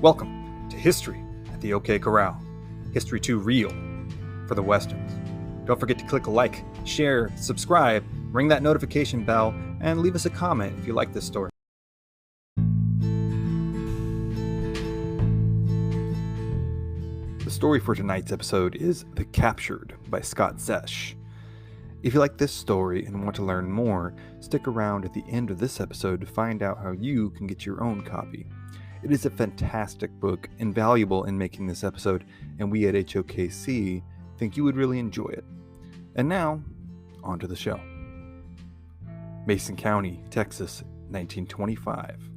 Welcome to History at the OK Corral. History too real for the Westerns. Don't forget to click like, share, subscribe, ring that notification bell, and leave us a comment if you like this story. The story for tonight's episode is The Captured by Scott Zesch. If you like this story and want to learn more, stick around at the end of this episode to find out how you can get your own copy. It is a fantastic book, invaluable in making this episode, and we at HOKC think you would really enjoy it. And now, on to the show. Mason County, Texas, 1925.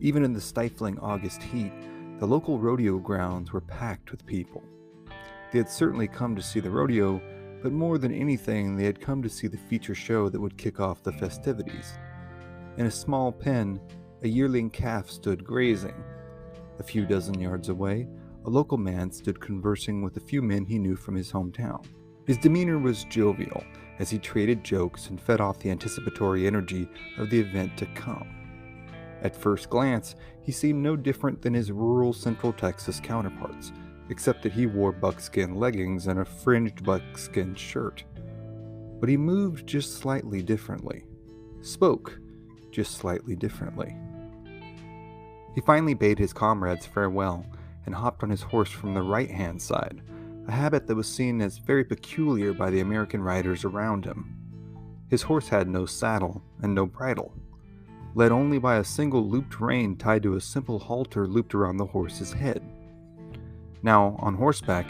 Even in the stifling August heat, the local rodeo grounds were packed with people. They had certainly come to see the rodeo, but more than anything, they had come to see the feature show that would kick off the festivities. In a small pen, a yearling calf stood grazing. A few dozen yards away, a local man stood conversing with a few men he knew from his hometown. His demeanor was jovial, as he traded jokes and fed off the anticipatory energy of the event to come. At first glance, he seemed no different than his rural Central Texas counterparts, except that he wore buckskin leggings and a fringed buckskin shirt. But he moved just slightly differently, spoke just slightly differently. He finally bade his comrades farewell and hopped on his horse from the right-hand side, a habit that was seen as very peculiar by the American riders around him. His horse had no saddle and no bridle, led only by a single looped rein tied to a simple halter looped around the horse's head. Now, on horseback,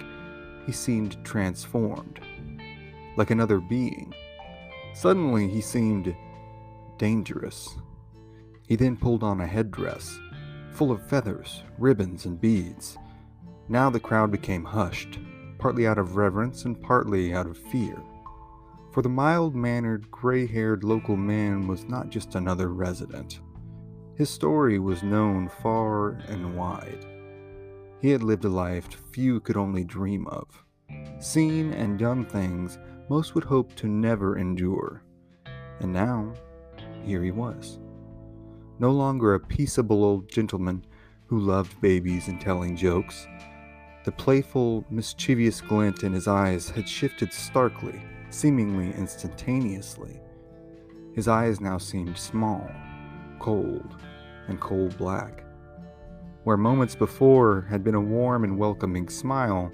he seemed transformed, like another being. Suddenly, he seemed dangerous. He then pulled on a headdress, full of feathers, ribbons, and beads. Now the crowd became hushed, partly out of reverence and partly out of fear. For the mild-mannered, gray-haired local man was not just another resident. His story was known far and wide. He had lived a life few could only dream of, seen and done things most would hope to never endure. And now, here he was. No longer a peaceable old gentleman who loved babies and telling jokes. The playful, mischievous glint in his eyes had shifted starkly, seemingly instantaneously. His eyes now seemed small, cold, and coal-black. Where moments before had been a warm and welcoming smile,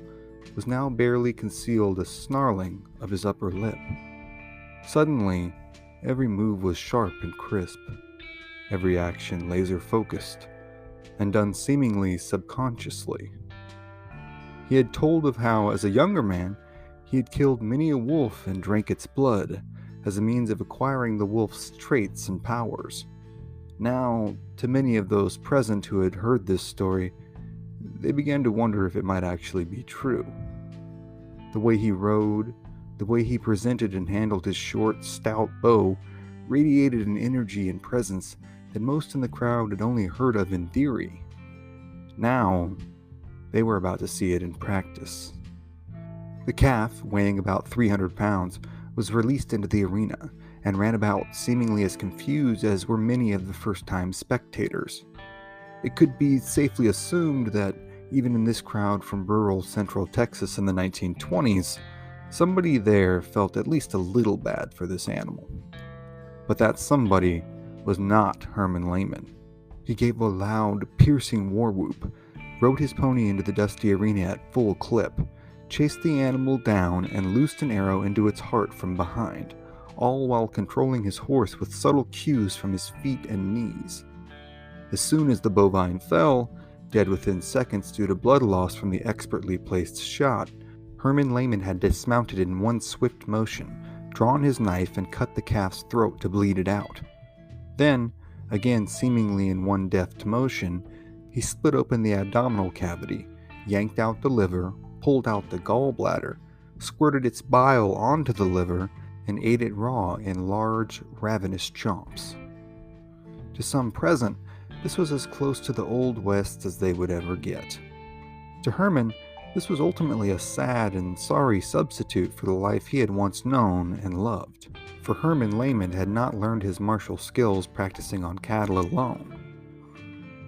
was now barely concealed a snarling of his upper lip. Suddenly, every move was sharp and crisp, every action laser-focused, and done seemingly subconsciously. He had told of how, as a younger man, he had killed many a wolf and drank its blood as a means of acquiring the wolf's traits and powers. Now, to many of those present who had heard this story, they began to wonder if it might actually be true. The way he rode, the way he presented and handled his short, stout bow, radiated an energy and presence that most in the crowd had only heard of in theory. Now, they were about to see it in practice. The calf, weighing about 300 pounds, was released into the arena and ran about seemingly as confused as were many of the first-time spectators. It could be safely assumed that even in this crowd from rural Central Texas in the 1920s, somebody there felt at least a little bad for this animal. But that somebody was not Herman Lehman. He gave a loud, piercing war whoop, rode his pony into the dusty arena at full clip, chased the animal down, and loosed an arrow into its heart from behind, all while controlling his horse with subtle cues from his feet and knees. As soon as the bovine fell, dead within seconds due to blood loss from the expertly placed shot, Herman Lehman had dismounted in one swift motion, drawn his knife, and cut the calf's throat to bleed it out. Then, again seemingly in one deft motion, he split open the abdominal cavity, yanked out the liver, pulled out the gallbladder, squirted its bile onto the liver, and ate it raw in large, ravenous chomps. To some present, this was as close to the Old West as they would ever get. To Herman, this was ultimately a sad and sorry substitute for the life he had once known and loved. For Herman Lehman had not learned his martial skills practicing on cattle alone.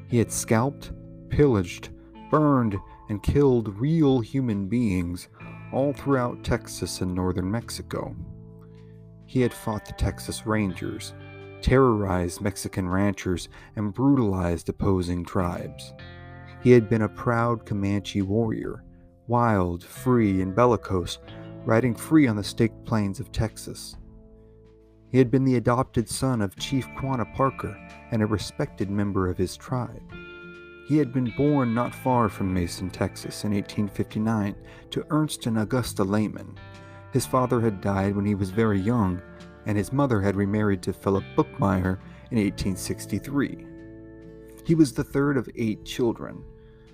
He had scalped, pillaged, burned, and killed real human beings all throughout Texas and northern Mexico. He had fought the Texas Rangers, terrorized Mexican ranchers, and brutalized opposing tribes. He had been a proud Comanche warrior, wild, free, and bellicose, riding free on the staked plains of Texas. He had been the adopted son of Chief Quanah Parker and a respected member of his tribe. He had been born not far from Mason, Texas in 1859 to Ernst and Augusta Lehman. His father had died when he was very young, and his mother had remarried to Philip Bookmeyer in 1863. He was the third of 8 children,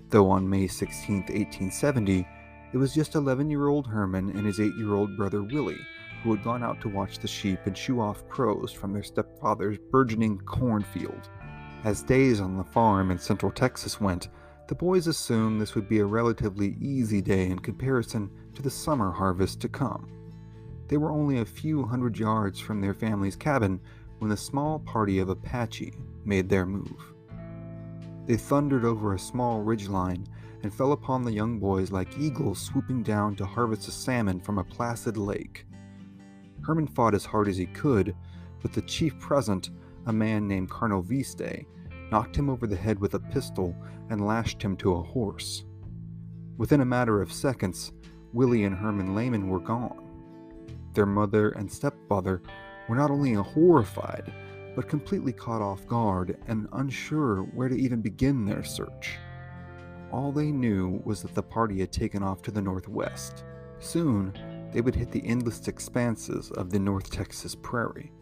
though on May 16, 1870, it was just 11-year-old Herman and his 8-year-old brother Willie who had gone out to watch the sheep and shoo off crows from their stepfather's burgeoning cornfield. As days on the farm in central Texas went, the boys assumed this would be a relatively easy day in comparison to the summer harvest to come. They were only a few hundred yards from their family's cabin when a small party of Apache made their move. They thundered over a small ridgeline and fell upon the young boys like eagles swooping down to harvest a salmon from a placid lake. Herman fought as hard as he could, but the chief present, a man named Colonel Viste, knocked him over the head with a pistol and lashed him to a horse. Within a matter of seconds, Willie and Herman Lehman were gone. Their mother and stepfather were not only horrified, but completely caught off guard and unsure where to even begin their search. All they knew was that the party had taken off to the northwest. Soon, they would hit the endless expanses of the North Texas prairie,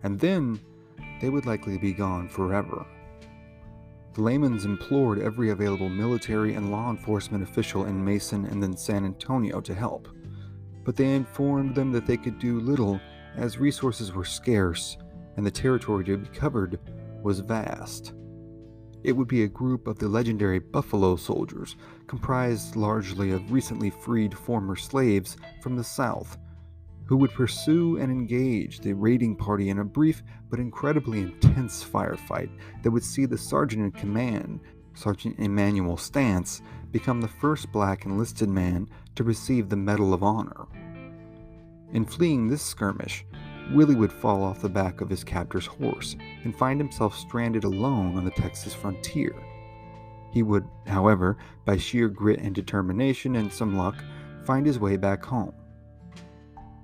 and then they would likely be gone forever. The Lehmans implored every available military and law enforcement official in Mason and then San Antonio to help, but they informed them that they could do little as resources were scarce and the territory to be covered was vast. It would be a group of the legendary Buffalo Soldiers, comprised largely of recently freed former slaves from the South, who would pursue and engage the raiding party in a brief but incredibly intense firefight that would see the sergeant in command, Sergeant Emmanuel Stantz, become the first black enlisted man to receive the Medal of Honor. In fleeing this skirmish, Willie would fall off the back of his captor's horse and find himself stranded alone on the Texas frontier. He would, however, by sheer grit and determination and some luck, find his way back home.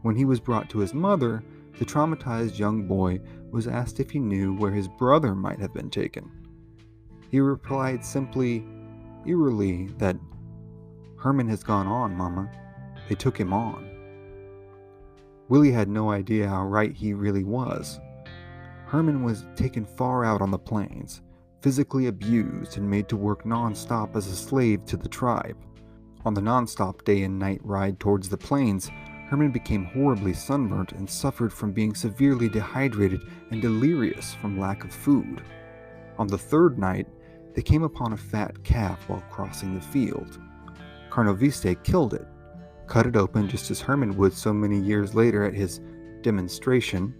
When he was brought to his mother, the traumatized young boy was asked if he knew where his brother might have been taken. He replied simply, eerily, that "Herman has gone on, Mama. They took him on." Willie had no idea how right he really was. Herman was taken far out on the plains, physically abused and made to work non-stop as a slave to the tribe. On the non-stop day and night ride towards the plains, Herman became horribly sunburnt and suffered from being severely dehydrated and delirious from lack of food. On the third night, they came upon a fat calf while crossing the field. Colonel Viste killed it, cut it open just as Herman would so many years later at his demonstration,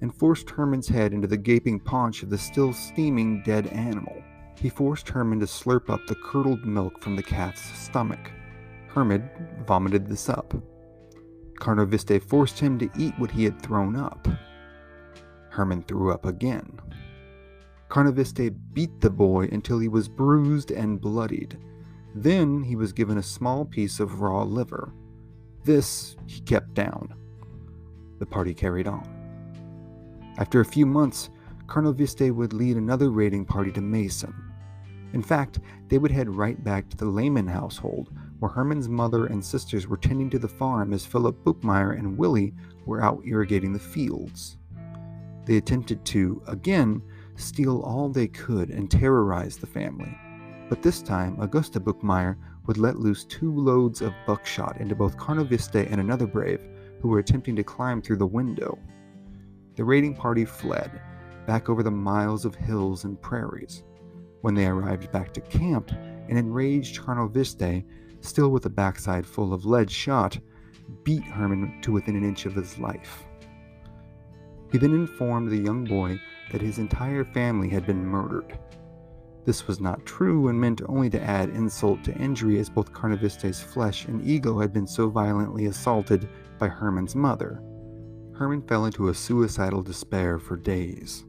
and forced Herman's head into the gaping paunch of the still steaming dead animal. He forced Herman to slurp up the curdled milk from the calf's stomach. Herman vomited this up. Colonel Viste forced him to eat what he had thrown up. Herman threw up again. Colonel Viste beat the boy until he was bruised and bloodied. Then he was given a small piece of raw liver. This he kept down. The party carried on. After a few months, Colonel Viste would lead another raiding party to Mason. In fact, they would head right back to the Lehman household, where Herman's mother and sisters were tending to the farm as Philip Bookmeyer and Willie were out irrigating the fields. They attempted to, again, steal all they could and terrorize the family. But this time, Augusta Bookmeyer would let loose 2 loads of buckshot into both Colonel Viste and another brave who were attempting to climb through the window. The raiding party fled, back over the miles of hills and prairies. When they arrived back to camp, an enraged Colonel Viste, still with a backside full of lead shot, beat Herman to within an inch of his life. He then informed the young boy that his entire family had been murdered. This was not true and meant only to add insult to injury, as both Carnaviste's flesh and ego had been so violently assaulted by Herman's mother. Herman fell into a suicidal despair for days,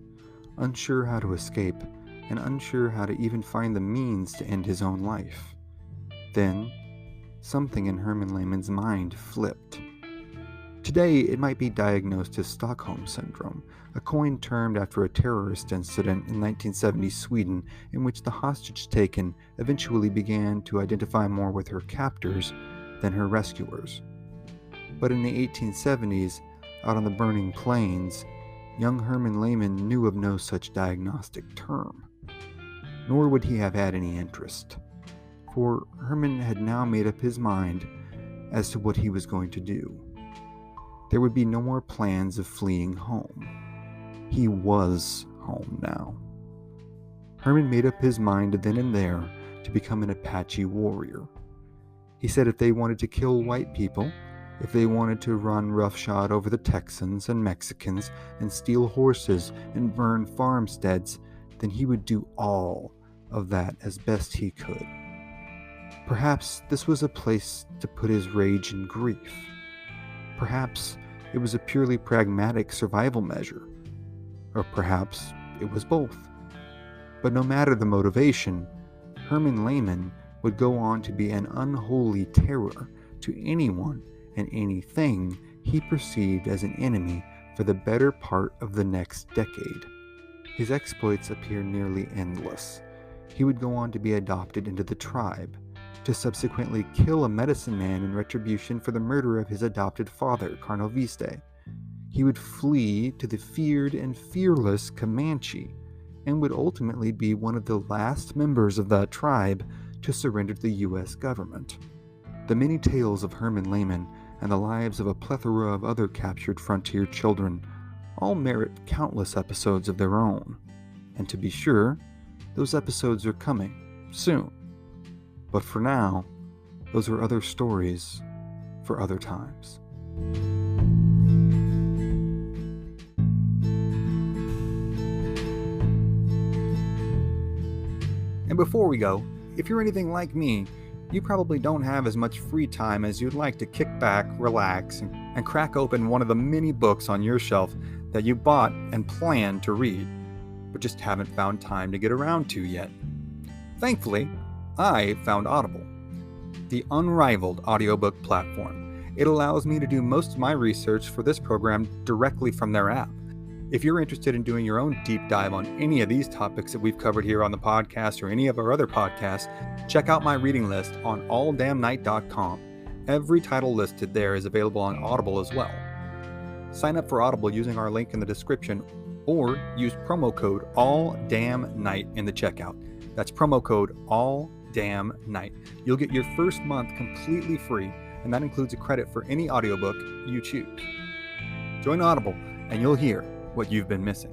unsure how to escape and unsure how to even find the means to end his own life. Then, something in Herman Lehman's mind flipped. Today, it might be diagnosed as Stockholm Syndrome, a coin termed after a terrorist incident in 1970 Sweden in which the hostage taken eventually began to identify more with her captors than her rescuers. But in the 1870s, out on the burning plains, young Herman Lehman knew of no such diagnostic term. Nor would he have had any interest, for Herman had now made up his mind as to what he was going to do. There would be no more plans of fleeing home. He was home now. Herman made up his mind then and there to become an Apache warrior. He said if they wanted to kill white people, if they wanted to run roughshod over the Texans and Mexicans and steal horses and burn farmsteads, then he would do all of that as best he could. Perhaps this was a place to put his rage and grief. Perhaps it was a purely pragmatic survival measure. Or perhaps it was both. But no matter the motivation, Herman Lehman would go on to be an unholy terror to anyone and anything he perceived as an enemy for the better part of the next decade. His exploits appear nearly endless. He would go on to be adopted into the tribe, to subsequently kill a medicine man in retribution for the murder of his adopted father, Carnavieste. He would flee to the feared and fearless Comanche, and would ultimately be one of the last members of that tribe to surrender to the U.S. government. The many tales of Herman Lehman and the lives of a plethora of other captured frontier children all merit countless episodes of their own. And to be sure, those episodes are coming soon. But for now, those are other stories for other times. And before we go, if you're anything like me, you probably don't have as much free time as you'd like to kick back, relax, and crack open one of the many books on your shelf that you bought and planned to read, but just haven't found time to get around to yet. Thankfully, I found Audible, the unrivaled audiobook platform. It allows me to do most of my research for this program directly from their app. If you're interested in doing your own deep dive on any of these topics that we've covered here on the podcast or any of our other podcasts, check out my reading list on alldamnnight.com. Every title listed there is available on Audible as well. Sign up for Audible using our link in the description or use promo code ALLDAMNNIGHT in the checkout. That's promo code ALLDAMNNIGHT. You'll get your first month completely free, and that includes a credit for any audiobook you choose. Join Audible and you'll hear what you've been missing.